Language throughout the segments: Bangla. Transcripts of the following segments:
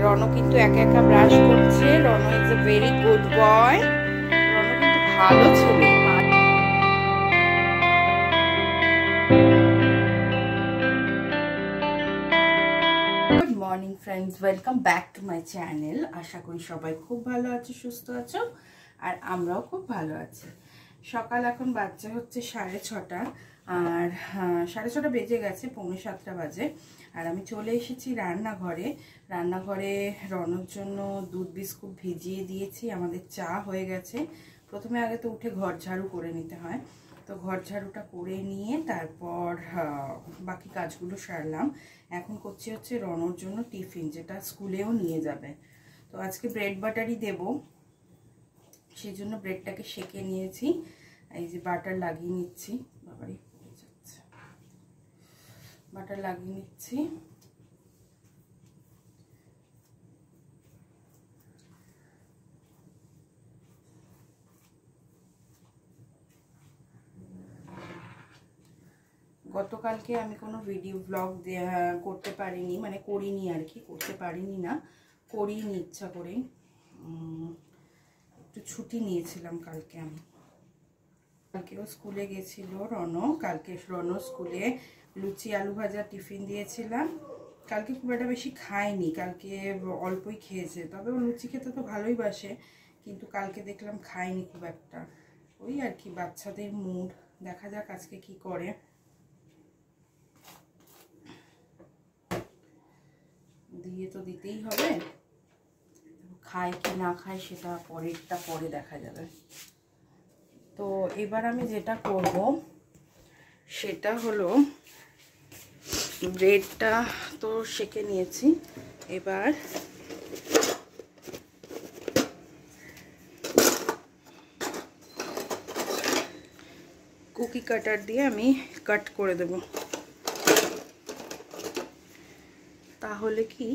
রনো কিন্তু একা একা ব্রাশ করছে। Rono is a very good boy. Rono কিন্তু ভালো ছেলে। Good morning friends, welcome back to my channel. আশা করি সবাই খুব ভালো আছো, সুস্থ আছো, আর আমরাও খুব ভালো আছি। সকাল এখন বাজে হচ্ছে 6:30, আর 6:30 বেজে গেছে, 6:45 বাজে। আর আমি চলে এসেছি রান্নাঘরে। রনোর জন্য দুধ বিস্কুট ভিজিয়ে দিয়েছি। আমাদের চা হয়ে গেছে। প্রথমে আগে তো উঠে ঘর ঝাড়ু করে নিতে হয়, তো ঘর ঝাড়ুটা করে নিয়ে তারপর বাকি কাজগুলো সারলাম। এখন করছি হচ্ছে রনোর জন্য টিফিন, যেটা স্কুলেও নিয়ে যাবে। তো আজকে ব্রেড বাটারই দেব, সেই জন্য ব্রেডটাকে সেঁকে নিয়েছি। এই যে বাটার লাগিয়ে নিচ্ছি, বাবারই পড়ে যাচ্ছে, বাটার লাগিয়ে নিচ্ছি। গতকালকে আমি কোনো ভিডিও ব্লগ করতে পারিনি, মানে করিনি আর কি, করতে পারিনি না, করিনি ইচ্ছা করে। একটু ছুটি নিয়েছিলাম কালকে। আমি কালকেও স্কুলে গেছিল রনো। কালকে রনো স্কুলে লুচি আলু ভাজা টিফিন দিয়েছিলাম। কালকে খুব একটা বেশি খায়নি, কালকে অল্পই খেয়েছে। তবে ও লুচি খেতে তো ভালোই বাসে, কিন্তু কালকে দেখলাম খায়নি খুব একটা। ওই আর কি, বাচ্চাদের মুড। দেখা যাক আজকে কি করে। দিয়ে তো দিতেই হবে, খায় কি না খায় সেটা পরে দেখা যাবে। তো এবার আমি যেটা করব সেটা হলো, ব্রেডটা তো সেঁকে নিয়েছি। এবার কুকি কাটার দিয়ে আমি কাট করে দেব, তাহলে কি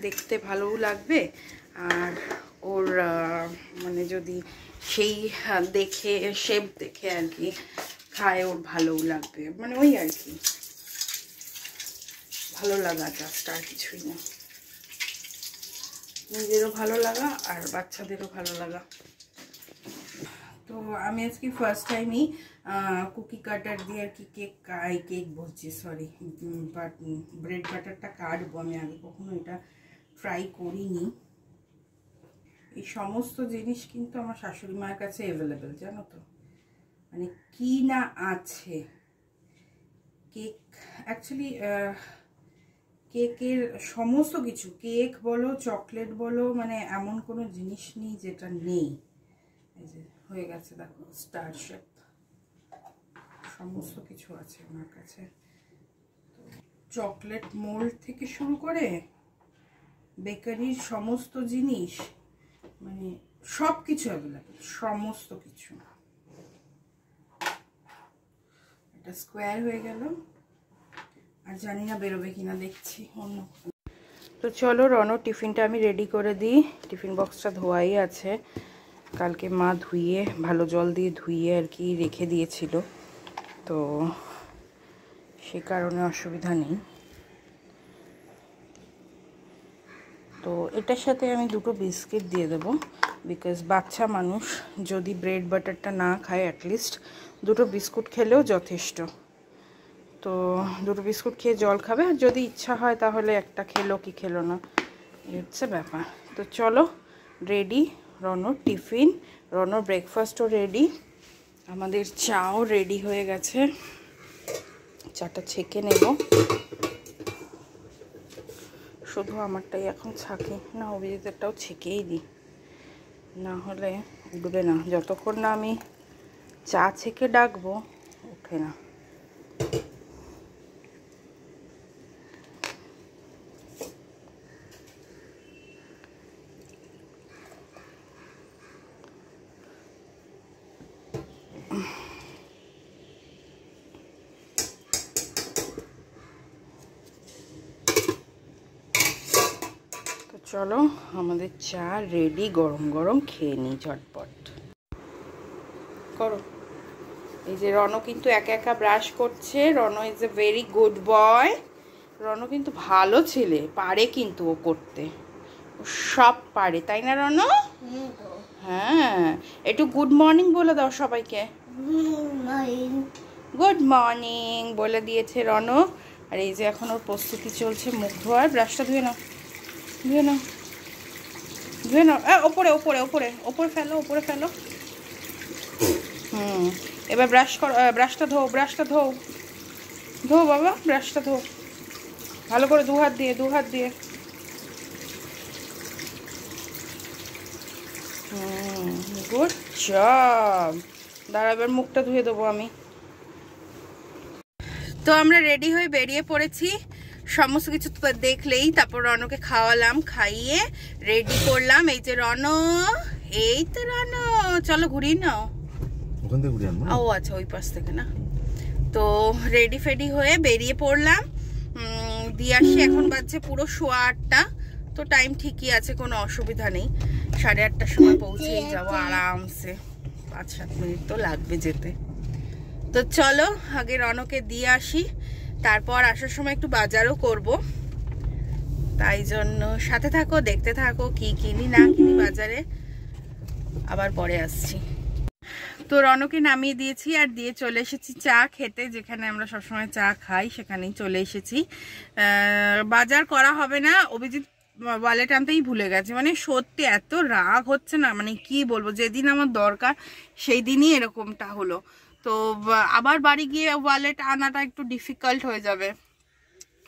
দেখতে ভালোও লাগবে। আর ওর মানে যদি সেই দেখে শেপ দেখে আর কি খায়, ওর ভালোও লাগবে। মানে ওই আর কি, ভালো লাগা জাস্ট, আর কিছুই না। নিজেরও ভালো লাগা আর বাচ্চাদেরও ভালো লাগা। তো আমি আজকে ফার্স্ট টাইমই কুকি কাটার দিয়ে আর কি কেক বলছি, সরি, বাট ব্রেড বাটারটা কাটবো। আমি আগে কখনো এটা ট্রাই করিনি। এই সমস্ত জিনিস কিন্তু আমার শাশুড়ি মায়ের কাছে অ্যাভেলেবেল, জানো তো। মানে কি না আছে, কেক অ্যাকচুয়ালি কেকের সমস্ত কিছু, কেক বলো, চকলেট বলো, মানে এমন কোনো জিনিস নেই যেটা নেই। এই যে হয়ে গেছে, দেখো, স্টার শেপ, সমস্ত কিছু আছে আমার কাছে। চকলেট মোল্ড থেকে শুরু করে বেকারির সমস্ত জিনিস, মানে সব কিছু অ্যাভেলেবেল, সমস্ত কিছু। এটা স্কোয়ার হয়ে গেল, আর জানি না বেরোবে কিনা, দেখছি অন্য। তো চলো রনো টিফিনটা আমি রেডি করে দিই। টিফিন বক্সটা ধোয়াই আছে, কালকে মা ধুইয়ে ভালো জল দিয়ে ধুইয়ে আর কি রেখে দিয়েছিল, তো সে কারণে অসুবিধা নেই। তো এটার সাথে আমি দুটো বিস্কিট দিয়ে দেবো, বিকজ বাচ্চা মানুষ যদি ব্রেড বাটারটা না খায়, অ্যাটলিস্ট দুটো বিস্কুট খেলেও যথেষ্ট। তো দুটো বিস্কুট খেয়ে জল খাবে, আর যদি ইচ্ছা হয় তাহলে একটা খেলো কি খেলো না, এই হচ্ছে ব্যাপার। তো চলো, রেডি রনোর টিফিন, রনোর ব্রেকফাস্টও রেডি, আমাদের চাও রেডি হয়ে গেছে। চাটা ছেঁকে নেব, শুধু আমারটাই এখন ছাঁকি না, অভিজিতেরটাও ছেঁকেই দিই, না হলে উঠবে না। যতক্ষণ না আমি চা ছেঁকে ডাকবো, ওঠে না। চলো আমাদের চা রেডি, গরম গরম খেয়ে নিই ঝটপট। করো। এই যে রনো কিন্তু একা একা ব্রাশ করছে। Rono is a very good boy. Rono কিন্তু ভালো ছেলে, পারে কিন্তু ও করতে, সব পারে, তাই না রনো? হ্যাঁ, একটু গুড মর্নিং বলে দাও সবাইকে। গুড মর্নিং বলে দিয়েছে রনো। আর এই যে এখন ওর প্রস্তুতি চলছে মুখ ধোয়ার। ব্রাশটা ধুয়ে নাও, ধুয়ে নাও, ধুয়ে নাও। ওপরে ওপরে ওপরে ওপরে ফেলো, ওপরে ফেলো। এবার ব্রাশ করো, ব্রাশটা ধো, ব্রাশটা ধো, ধো বাবা, ব্রাশটা ধো ভালো করে, দু হাত দিয়ে, দু হাত দিয়ে। Good job. দাঁড়া, এবার মুখটা ধুয়ে দেবো আমি। তো আমরা রেডি হয়ে বেরিয়ে পড়েছি, সমস্ত কিছু দেখলেই। তারপর রনকে খাওয়ালাম, খাইয়ে রেডি করলাম। এই যে রনো, এই তো রনো, চলো ঘুরিয়ে নাও। ও আচ্ছা, ওই পাশ থেকে না। তো রেডি ফেডি হয়ে বেরিয়ে পড়লাম, দিয়ে আসি। এখন বাজছে পুরো 8:15। তো টাইম ঠিকই আছে, কোনো অসুবিধা নেই। 8:30টার সময় পৌঁছেই যাবো আরামসে। 5-7 মিনিট তো লাগবে যেতে। তো চলো আগে রনকে দিয়ে আসি, তারপর আসার সময় একটু বাজারও করব। তাই জন্য সাথে থাকো, দেখতে থাকো কি কিনি না কিনি বাজারে, আবার পরে আসছি। তো রনকে নামিয়ে দিয়েছি আর দিয়ে চলে এসেছি চা খেতে। যেখানে আমরা সবসময় চা খাই সেখানেই চলে এসেছি। বাজার করা হবে না, অভিজিৎ ওয়ালেট আনতেই ভুলে গেছে। মানে সত্যি এত রাগ হচ্ছে না, মানে কি বলবো, যেদিন আমার দরকার সেই দিনই এরকমটা হলো। তো আবার বাড়ি গিয়ে ওয়ালেট আনাটা একটু ডিফিকাল্ট হয়ে যাবে।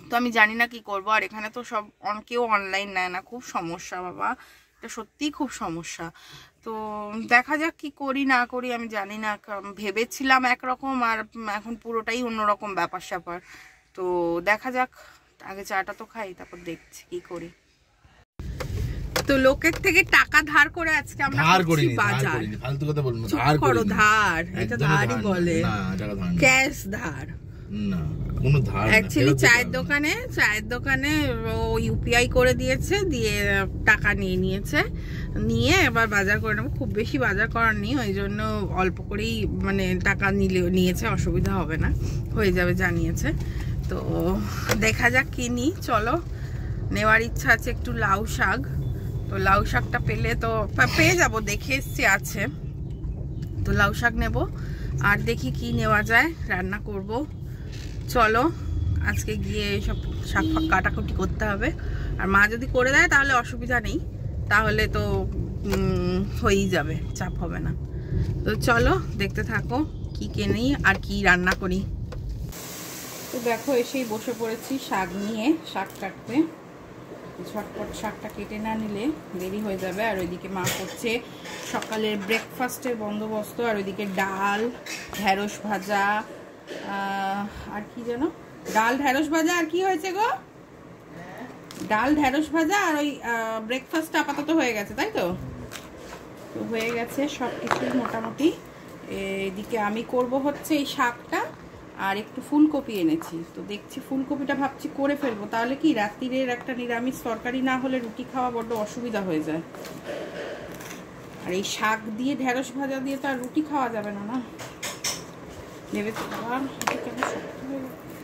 তো আমি জানি না কি করব। আর এখানে তো সব কেউ অনলাইন নেয় না, খুব সমস্যা বাবা, এটা সত্যিই খুব সমস্যা। তো দেখা যাক কি করি না করি, আমি জানি না। ভেবেছিলাম একরকম, আর এখন পুরোটাই অন্যরকম ব্যাপার স্যাপার। তো দেখা যাক, আগে চাটা তো খাই, তারপর দেখছি কি করি। তো লোকের থেকে টাকা ধার করে আজকে আমরা করছি বাজার। ফালতু কথা বলবো না, ধার করো, ধার, এটা ধারই বলে, ক্যাশ ধার না, কোনো ধার না। অ্যাকচুয়ালি চায়ের দোকানে ও ইউপিআই করে দিয়েছে, দিয়ে টাকা নিয়েছে, নিয়ে এবার বাজার করে নেবো। খুব বেশি বাজার করার নেই, ওই জন্য অল্প করেই মানে টাকা নিয়েছে, অসুবিধা হবে না, হয়ে যাবে জানিয়েছে। তো দেখা যাক কি নিই। চলো, নেওয়ার ইচ্ছা আছে একটু লাউ শাক। তো লাউ শাকটা পেলে তো পেয়ে যাবো, দেখে এসছি আছে। তো লাউ শাক নেব, আর দেখি কি নেওয়া যায়, রান্না করব। চলো আজকে গিয়ে সব শাক ফাক কাটাকুটি করতে হবে। আর মা যদি করে দেয় তাহলে অসুবিধা নেই, তাহলে তো হয়েই যাবে, চাপ হবে না। তো চলো দেখতে থাকো কি কিনি আর কি রান্না করি। তো দেখো এসেই বসে পড়েছি শাক নিয়ে, শাক কাটতে। ঝটপট শাকটা কেটে না নিলে দেরি হয়ে যাবে। আর ওইদিকে মা করছে সকালের ব্রেকফাস্টের বন্দোবস্ত। আর ওইদিকে ডাল, ঢেঁড়স ভাজা, আর কি যেন, ডাল ঢেঁড়স ভাজা। আর কি হয়েছে গো? ডাল ঢেঁড়স ভাজা। আর ওই ব্রেকফাস্টটা আপাতত হয়ে গেছে, তাই তো? তো হয়ে গেছে সব কিছুই মোটামুটি। এদিকে আমি করব হচ্ছে এই শাকটা, আর একটু ফুলকপি এনেছি। তো দেখছি ফুলকপিটা ভাবছি করে ফেলবো, তাহলে কি রাত্রিরের একটা নিরামিষ তরকারি না হলে রুটি খাওয়া বড্ড অসুবিধা হয়ে যায়। আর এই শাক দিয়ে ঢেঁড়স ভাজা দিয়ে তো আর রুটি খাওয়া যাবে না, না ভেবেছি। আবার কেন শক্ত হয়ে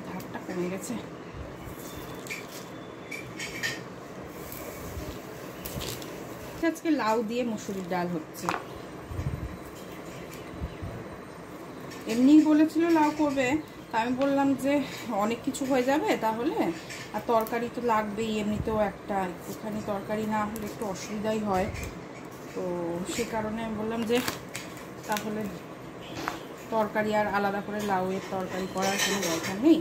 ধারটা কমে গেছে। আজকে লাউ দিয়ে মসুরির ডাল হচ্ছে। এমনি বলেছিল লাউ করবে, তা আমি বললাম যে অনেক কিছু হয়ে যাবে তাহলে, আর তরকারি তো লাগবেই, এমনিতেও একটুখানি তরকারি না হলে একটু অসুবিধাই হয়। তো সে কারণে আমি বললাম যে তাহলে তরকারি আর আলাদা করে লাউয়ের তরকারি করার কোনো দরকার নেই,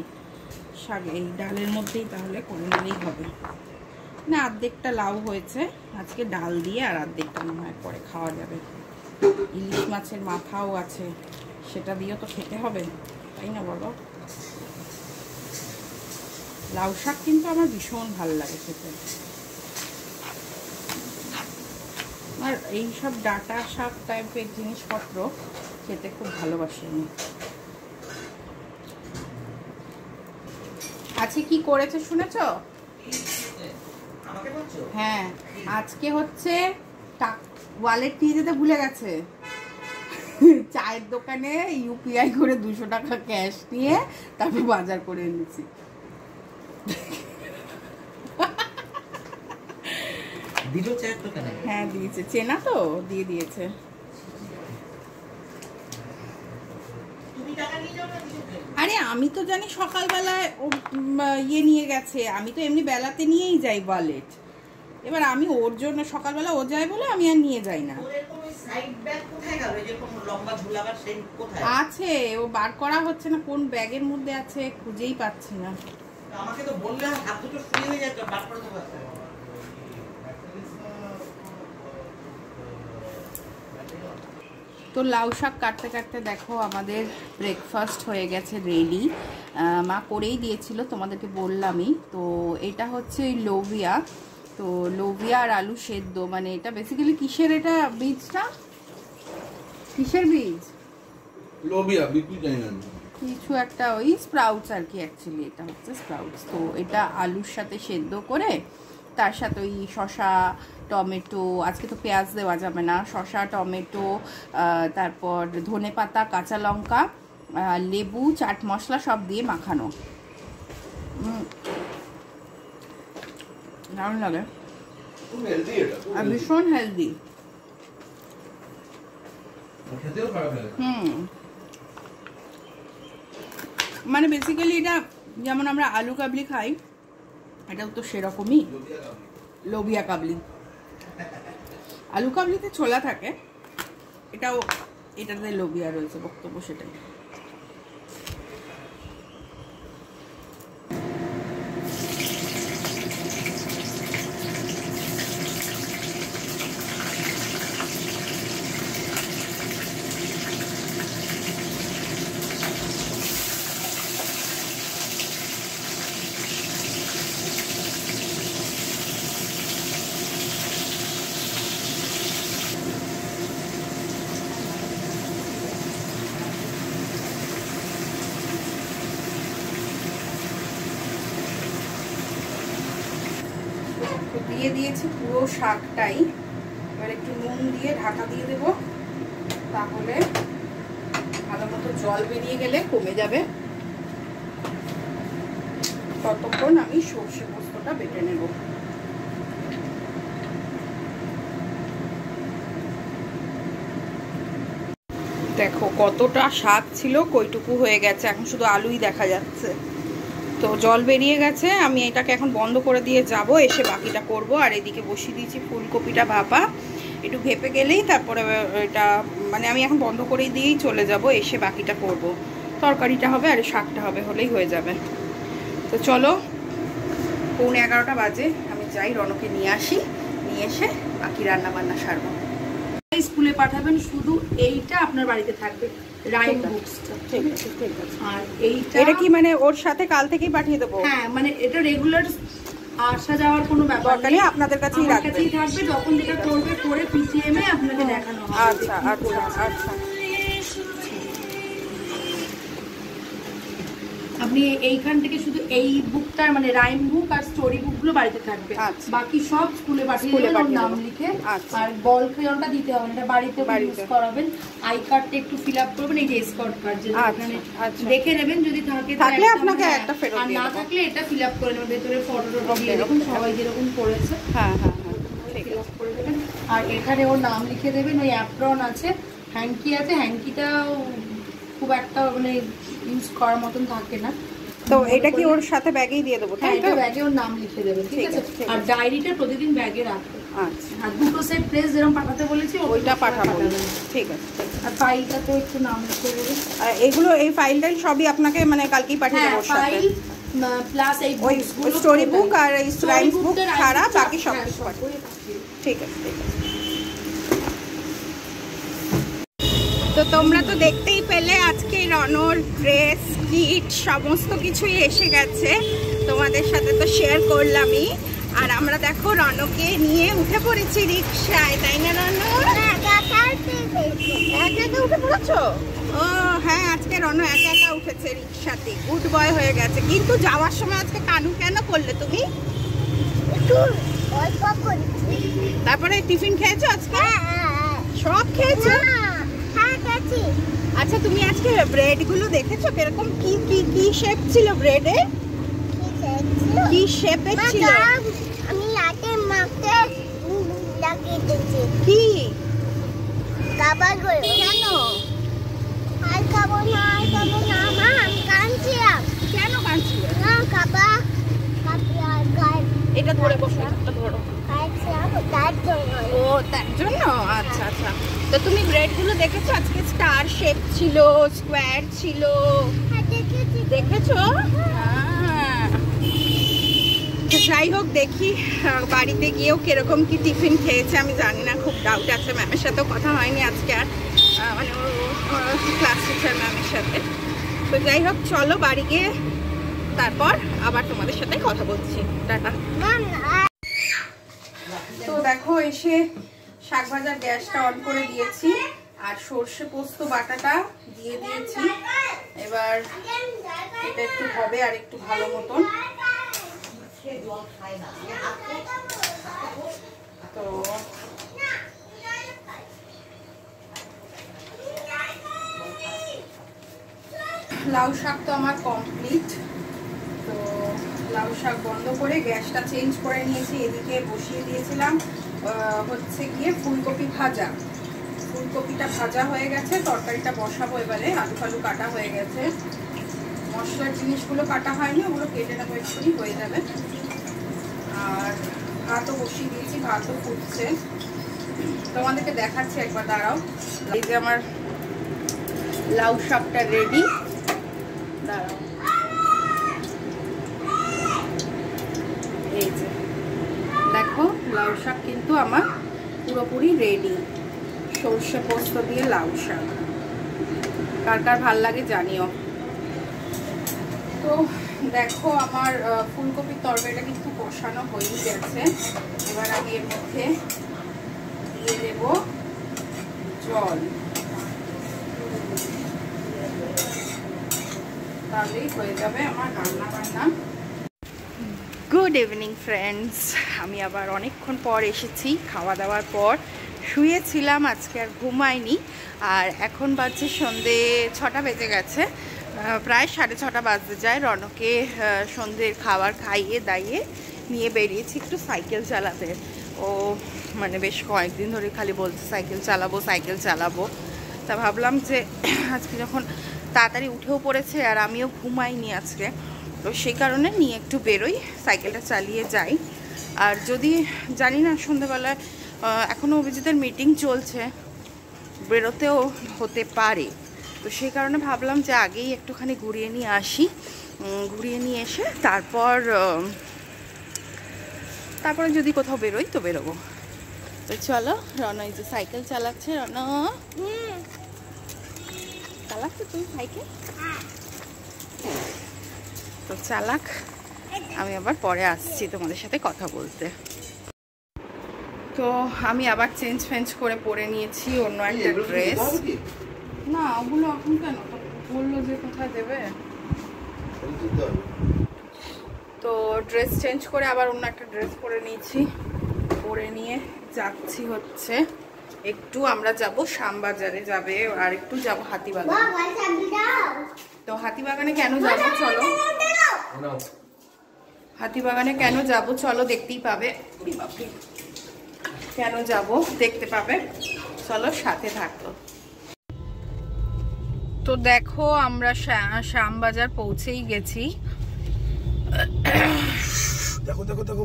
শাক এই ডালের মধ্যেই তাহলে করে নিলেই হবে। না, অর্ধেকটা লাউ হয়েছে আজকে ডাল দিয়ে, আর অর্ধেকটা মনে হয় পরে খাওয়া যাবে। ইলিশ মাছের মাথাও আছে, সেটা দিয়েও তো খেতে হবে, তাই না বলো? লাউ শাক কিন্তু আমার ভীষণ ভালো লাগে খেতে। আর এইসব ডাঁটা শাক টাইপের জিনিসপত্র খেতে খুব ভালোবাসি আমি। আজকে কি করেছে শুনেছো? হ্যাঁ, আজকে হচ্ছে ওয়ালেট নিয়ে যেতে ভুলে গেছে। চায়ের দোকানে ইউপিআই করে 200 টাকা ক্যাশ নিয়ে তারপর বাজার করে এনেছি। হ্যাঁ দিয়েছে, চেনা তো, দিয়ে দিয়েছে। আরে আমি তো জানি সকালবেলায় ইয়ে নিয়ে গেছে, আমি তো এমনি বেলাতে নিয়েই যাই ওয়ালেট। এবার আমি ওর জন্য সকালবেলা ও যায় বলে আমি আর নিয়ে যাই না। আছে, ও বার করা হচ্ছে না, কোন ব্যাগের মধ্যে আছে খুঁজেই পাচ্ছি না। আমাকে তো বললে হাত দুটো ফ্রি হয়ে যেত, বার করে দেবো। তো লাউ শাক কাটতে কাটতে দেখো আমাদের ব্রেকফাস্ট হয়ে গেছে রেডি। মা করেই দিয়েছিল, তোমাদেরকে বললামই। তো এটা হচ্ছে ওই লোভিয়া, তো লোভিয়া আর আলু সেদ্ধ। মানে এটা বেসিক্যালি কিসের, এটা বীজটা কিসের বীজ? লোভিয়া বিপি জানি না, কিছু একটা ওই স্প্রাউটস আর কি, অ্যাকচুয়ালি এটা হচ্ছে স্প্রাউটস। তো এটা আলুর সাথে সেদ্ধ করে তার সাথে ওই শসা টমেটো, আজকে তো পেঁয়াজ দেওয়া যাবে না, শসা টমেটো, তারপর ধনেপাতা কাঁচা লঙ্কা লেবু চাট মশলা সব দিয়ে মাখানো। দারুণ লাগে আর ভীষণ হেলদি। মানে বেসিক্যালি এটা যেমন আমরা আলু কাবলি খাই, এটাও তো সেরকমই লোভিয়া কাবলি। আলু কাবলিতে ছোলা থাকে, এটাও এটাতে লোভিয়া রয়েছে, বক্তব্য সেটাই। দিয়ে দিয়েছি পুরো শাকটাই। এবার একটু নুন দিয়ে ঢাকা দিয়ে দেবো, তাহলে ভালো মতো জল বেরিয়ে গেলে কমে যাবে। ততক্ষণ আমি সর্ষে পোস্তটা বেটে নেব। দেখো কতটা শাক ছিল, কইটুকু হয়ে গেছে, এখন শুধু আলুই দেখা যাচ্ছে। তো জল বেরিয়ে গেছে, আমি এটাকে এখন বন্ধ করে দিয়ে যাব, এসে বাকিটা করব। আর এদিকে বসিয়ে দিয়েছি ফুলকপিটা ভাপা, একটু ভেপে গেলেই তারপরে এটা মানে আমি এখন বন্ধ করে দিয়েই চলে যাব, এসে বাকিটা করব। তরকারিটা হবে আর শাকটা হবে, হলেই হয়ে যাবে। তো চলো, 11:15 বাজে, আমি যাই রনকে নিয়ে আসি, নিয়ে এসে বাকি রান্না বান্না সারবো। স্কুলে পাঠাবেন, শুধু এইটা আপনার বাড়িতে থাকবে, রাইম বুকসটা। ঠিক আছে, ঠিক আছে। আর এটা কি মানে ওর সাথে কাল থেকেই পাঠিয়ে দেবো? হ্যাঁ, মানে এটা রেগুলার আসা যাওয়ার কোনো ব্যাপার নেই, আপনাদের কাছেই থাকবে। যখন যেটা করবে করে পিটিএম এ আপনাকে দেখানো হবে। আচ্ছা আচ্ছা আচ্ছা। আপনি এইখান থেকে শুধু এই বুকটা মানে রাইম বুক আর স্টোরি বুকগুলো বাড়িতে থাকবে, বাকি সব স্কুলে পাঠিয়ে দেবেন নাম লিখে। আর বল ক্রেয়নটা দিতে হবে, এটা বাড়িতে ইউজ করাবেন। আই কার্ডটা একটু ফিল আপ করবেন, এই যে এসকর্ট কার্ড যেটা এখানে দেখে নেবেন, যদি থাকলে আপনাকে একটা ফেরত দিয়ে দেব, আর না থাকলে এটা ফিল আপ করে নেবেন, ভেতরে ফটোটা দিয়ে এরকম সবাই যেরকম করেছে। হ্যাঁ হ্যাঁ হ্যাঁ, ফিল আপ করে দেবেন। আর এখানে ওর নাম লিখে দেবেন। ওই অ্যাপ্রন আছে, হ্যাঙ্কি আছে, হ্যাঙ্কিটাও খুব একটা মানে ইউজ করার মতন থাকে না। তো এটা কি ওর সাথে ব্যাগেই দিয়ে দেবো? হ্যাঁ, এটা ব্যাগে ওর নাম লিখে দেবেন, ঠিক আছে। আর ডায়েরিটা প্রতিদিন ব্যাগে রাখবে। আচ্ছা, আর দুটো সেট প্রেস যেরকম পাঠাতে বলেছি ওইটা পাঠাবো, ঠিক আছে। আর ফাইলটা তো একটু নাম লিখে দেবেন। আর এগুলো এই ফাইলটাই সবই আপনাকে মানে কালকেই পাঠিয়ে দেবো, ফাইল প্লাস এই স্টোরি বুক আর এই রাইমস বুক ছাড়া বাকি সব কিছু পাঠাবো। ঠিক আছে, ঠিক আছে। তো তোমরা তো দেখতেই পেলে আজকে রনর ড্রেস কিট সমস্ত কিছুই এসে গেছে, তোমাদের সাথে তো শেয়ার করলামই। আর আমরা দেখো রনকে নিয়ে উঠে পড়েছি রিক্সায়, তাই না রন? একা একা উঠে পড়েছো? ও হ্যাঁ, আজকে রন একা একা উঠেছে রিক্সাতে, গুড বয় হয়ে গেছে। কিন্তু যাওয়ার সময় আজকে কানু কেন করলে তুমি? তারপরে টিফিন খেয়েছো আজকে? সব খেয়েছো? আচ্ছা, তুমি আজকে ব্রেড গুলো দেখেছো কিরকম, কি কি কি শেপ ছিল ব্রেডে? কি শেপের ছিল? আমি লাটে মাখতে আবার করো কেন? আর খাবো না মা, আমি কাঁদছিলাম। কেন কাঁদছিলে? না খাবা আর গায়ে এটা ধরে বসো, এটা ধরো। খাইছিলাম তার জন্য। ও তার জন্য? আচ্ছা আচ্ছা। তো তুমি ব্রেডগুলো দেখেছো? আজকে স্টার শেপ ছিল, স্কোয়ার ছিল, হ্যাঁ দেখেছি। দেখেছো? হ্যাঁ। তো যাই হোক, দেখি বাড়িতে গিয়েও কিরকম কি টিফিন খেয়েছে আমি জানি না, খুব ডাউট আছে। ম্যামের সাথেও কথা হয়নি আজকে আর, মানে ক্লাস টিচার ম্যামের সাথে। তো যাই হোক, চলো বাড়ি গিয়ে তারপর আবার তোমাদের সাথে কথা বলছি। টাটা। তো দেখো, এসে শাক ভাজার গ্যাসটা অন করে দিয়েছি আর সর্ষে পোস্ত বাটাটা দিয়ে দিয়েছি। এবার এটা একটু হবে আর একটু ভালো মতন। তো লাউ শাক তো আমার কমপ্লিট। তো লাউ শাক বন্ধ করে গ্যাসটা চেঞ্জ করে নিয়েছি। এদিকে বসিয়ে দিয়েছিলাম হচ্ছে গিয়ে ফুলকপি ভাজা। ফুলকপিটা ভাজা হয়ে গেছে, তরকারিটা বসাবো এবারে। আলু ফালু কাটা হয়ে গেছে, মশলার জিনিসগুলো কাটা হয়নি, ওগুলো কেটে নেবো, এক্ষুনি হয়ে যাবে। আর ভাতও বসিয়ে দিয়েছি, ভাতও ফুটছে, তোমাদেরকে দেখাচ্ছি একবার, দাঁড়াও। এই যে আমার লাউ শাকটা রেডি, দাঁড়াও। এই যে দেখো, লাউ শাক কিন্তু আমার পুরোপুরি রেডি। সর্ষে পোস্ত দিয়ে লাউ শাক, কার কার ভাল লাগে জানিও। তো দেখো, আমার ফুলকপির তরকারিটা কিন্তু কষানো হয়ে গেছে। এবার আমি এর মধ্যে দিয়ে দেব জল, তাহলেই হয়ে যাবে আমার রান্না বান্না। গুড ইভিনিং ফ্রেন্ডস, আমি আবার অনেকক্ষণ পর এসেছি। খাওয়া দাওয়ার পর শুয়েছিলাম, আজকে আর ঘুমাইনি। আর এখন বাজছে সন্ধে 6টা বেজে গেছে, প্রায় 6:30 বাজতে যায়। রনকে সন্ধ্যের খাবার খাইয়ে দাইয়ে নিয়ে বেরিয়েছি একটু সাইকেল চালাতে। ও মানে বেশ কয়েকদিন ধরে খালি বলছে সাইকেল চালাবো সাইকেল চালাবো। তা ভাবলাম যে আজকে যখন তাড়াতাড়ি উঠেও পড়েছে আর আমিও ঘুমাইনি আজকে, তো সেই কারণে নিয়ে একটু বেরোই, সাইকেলটা চালিয়ে যাই। আর যদি জানি না সন্ধ্যেবেলায় এখনও অভিজিতের মিটিং চলছে, বেরোতেও হতে পারে, তো সেই কারণে ভাবলাম যে আগেই একটুখানি ঘুরিয়ে নিয়ে আসি। ঘুরিয়ে নিয়ে এসে তারপরে যদি কোথাও বেরোই তো বেরোবো। তো চলো, রনা এই যে সাইকেল চালাচ্ছে। রনা চালাচ্ছে তুই সাইকেল? তো চালাক, আমি আবার পরে আসছি তোমাদের সাথে কথা বলতে। তো আমি আবার চেঞ্জ করে পরে নিয়েছি অন্য একটা ড্রেস। না, ওগুলো এখন কেন, বললো যে কোথায় দেবে। তো ড্রেস চেঞ্জ করে আবার অন্য একটা ড্রেস পরে নিয়েছি। পরে নিয়ে যাচ্ছি হচ্ছে একটু, আমরা যাব শ্যামবাজারে যাবে, আর একটু যাব হাতিবাগান। তো হাতিবাগানে কেন যাবো চলো, হাতিবাগানে কেন যাব চলো, দেখতেই পাবে। কেন যাব দেখতে পাবে, চলো সাথে থাকো। তো দেখো, আমরা শ্যামবাজার পৌঁছেই গেছি। দেখো দেখো দেখো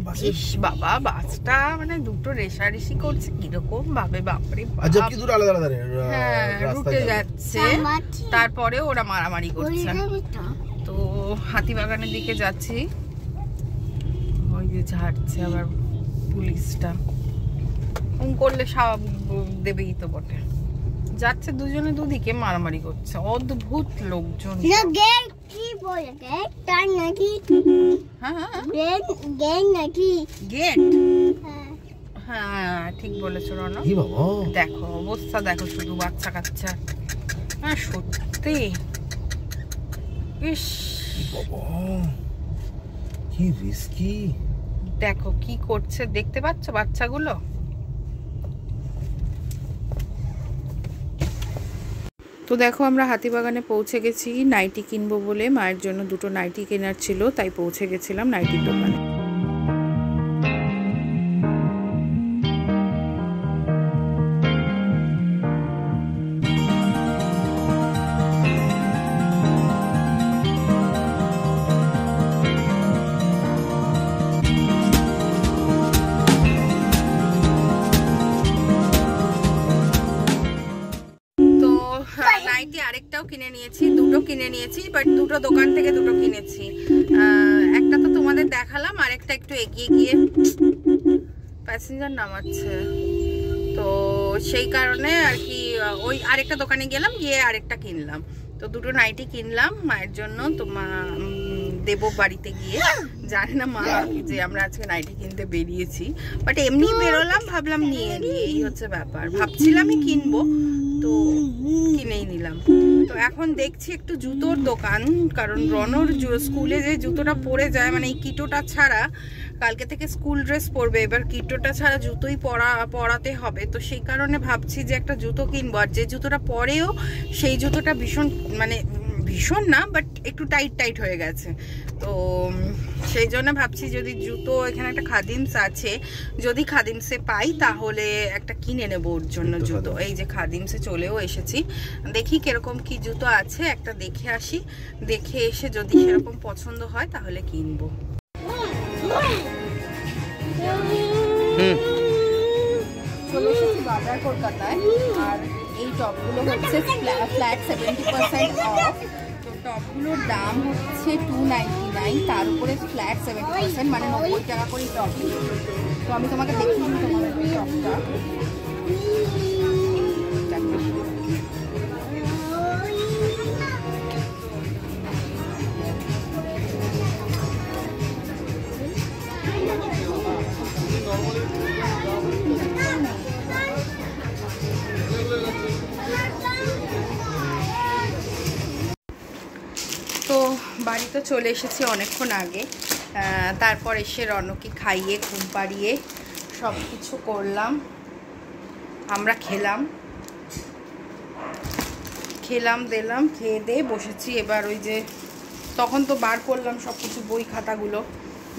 বাবা, বাসটা মানে দুটো রেশারেশি করছে কিরকম ভাবে, বাপরে। আচ্ছা, কি দূর আলাদা আলাদা হ্যাঁ, রুটে যাচ্ছে, তারপরে ওরা মারামারি করছে। তো হাতিবাগানের দিকে যাচ্ছি, ওই যে ঝাড়ছে আবার পুলিশটা, করলে দেবেই তো বটে। যাচ্ছে দুজনে দুদিকে মারামারি করছে, অদ্ভুত লোকজন। গেট, হ্যাঁ ঠিক বলেছো রনা। দেখো অবস্থা, দেখো শুধু বাচ্চা কাচ্চা। হ্যাঁ সত্যি, ইস কি রিস্কি। দেখো কি করছে, দেখতে পাচ্ছ বাচ্চাগুলো। তো দেখো, আমরা হাতিবাগানে পৌঁছে গেছি। নাইটি কিনবো বলে, মায়ের জন্য দুটো নাইটি কেনার ছিল, তাই পৌঁছে গেছিলাম নাইটির দোকানে। কিনে নিয়েছি, দুটো কিনে নিয়েছি, বাট দুটো দোকান থেকে দুটো কিনেছি। একটা তো তোমাদের দেখালাম, আরেকটা একটু এগিয়ে গিয়ে প্যাসেঞ্জার নামাচ্ছে, তো সেই কারণে আর কি ওই আরেকটা দোকানে গেলাম, গিয়ে আরেকটা কিনলাম। তো দুটো নাইটি কিনলাম মায়ের জন্য। তো মা দেব বাড়িতে গিয়ে, জানি না মা যে আমরা আজকে নাইটি কিনতে বেরিয়েছি, বাট এমনি বেরোলাম, ভাবলাম নিয়ে নিই, এই হচ্ছে ব্যাপার। ভাবছিলামই কিনবো, তো কিনেই নিলাম। তো এখন দেখছি একটু জুতোর দোকান, কারণ রনর স্কুলে যে জুতোটা পরে যায়, মানে এই কিটোটা ছাড়া, কালকে থেকে স্কুল ড্রেস পরবে, এবার কিটোটা ছাড়া জুতোই পরাতে হবে। তো সেই কারণে ভাবছি যে একটা জুতো কিনবো, আর যে জুতোটা পরেও সেই জুতোটা ভীষণ, মানে ভীষণ না, বাট একটু টাইট হয়ে গেছে। তো সেই জন্য ভাবছি যদি জুতো, এখানে একটা খাদিমস আছে, যদি খাদিমসে পাই তাহলে একটা কিনে নেবো ওর জন্য জুতো। এই যে খাদিমসে চলেও এসেছি, দেখি কিরকম কি জুতো আছে, একটা দেখে আসি, দেখে এসে যদি সেরকম পছন্দ হয় তাহলে কিনবো। চলে এসেছি বাজার কলকাতায়, আর এই টপগুলো হচ্ছে ফ্ল্যাট 70% অফ। তো টপগুলোর দাম হচ্ছে 299, তার উপরে ফ্ল্যাট 70%, মানে 90 টাকা করে টপ। তো আমি তোমাকে দেখিয়ে দিই তোমার টপটা। তো বাড়িতে চলে এসেছি অনেকক্ষণ আগে, তারপর এসে রনকে খাইয়ে ঘুম পাড়িয়ে সব কিছু করলাম, আমরা খেলাম দিলাম, খেয়ে দিয়ে বসেছি। এবার ওই যে তখন তো বার করলাম সব কিছু, বই খাতাগুলো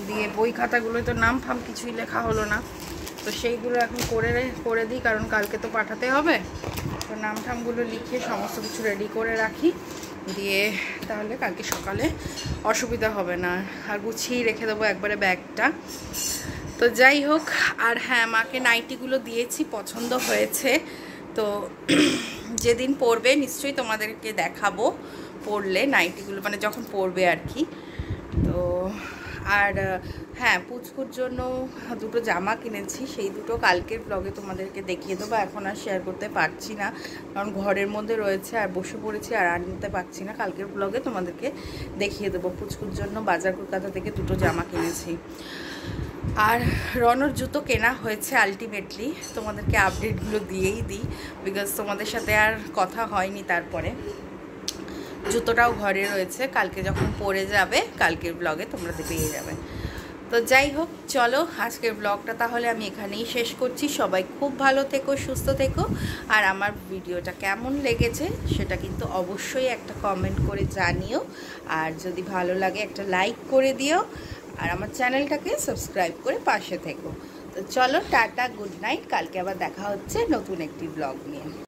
দিয়ে, বই খাতাগুলো তো নাম ফাম কিছুই লেখা হলো না, তো সেইগুলো এখন করে দিই, কারণ কালকে তো পাঠাতে হবে। তো নাম ঠামগুলো লিখে সমস্ত কিছু রেডি করে রাখি, দিয়ে তাহলে কালকে সকালে অসুবিধা হবে না, আর গুছিয়েই রেখে দেবো একবারে ব্যাগটা। তো যাই হোক, আর হ্যাঁ, মাকে নাইটিগুলো দিয়েছি, পছন্দ হয়েছে। তো যেদিন পরবে নিশ্চয়ই তোমাদেরকে দেখাবো পরলে নাইটিগুলো, মানে যখন পরবে আর কি। তো আর হ্যাঁ, পুচকুর জন্য দুটো জামা কিনেছি, সেই দুটো কালকের ব্লগে তোমাদেরকে দেখিয়ে দেবো। এখন আর শেয়ার করতে পারছি না, কারণ ঘরের মধ্যে রয়েছে আর বসে পড়েছি, আর আনতে পারছি না। কালকের ব্লগে তোমাদেরকে দেখিয়ে দেবো। পুচকুর জন্য বাজার কলকাতা থেকে দুটো জামা কিনেছি। আর রনর জুতো কেনা হয়েছে আলটিমেটলি, তোমাদেরকে আপডেটগুলো দিয়েই দিই, বিকজ তোমাদের সাথে আর কথা হয়নি। তারপরে জুতোটাও ঘরে রয়েছে, কালকে যখন পরে যাবে কালকের ব্লগে তোমরা পেয়ে যাবে। তো যাই হোক, চলো আজকের ব্লগটা তাহলে আমি এখানেই শেষ করছি। সবাই খুব ভালো থেকো, সুস্থ থেকো, আর আমার ভিডিওটা কেমন লেগেছে সেটা কিন্তু অবশ্যই একটা কমেন্ট করে জানিও, আর যদি ভালো লাগে একটা লাইক করে দিও, আর আমার চ্যানেলটাকে সাবস্ক্রাইব করে পাশে থেকো। তো চলো, টাটা, গুড নাইট, কালকে আবার দেখা হচ্ছে নতুন একটি ব্লগ নিয়ে।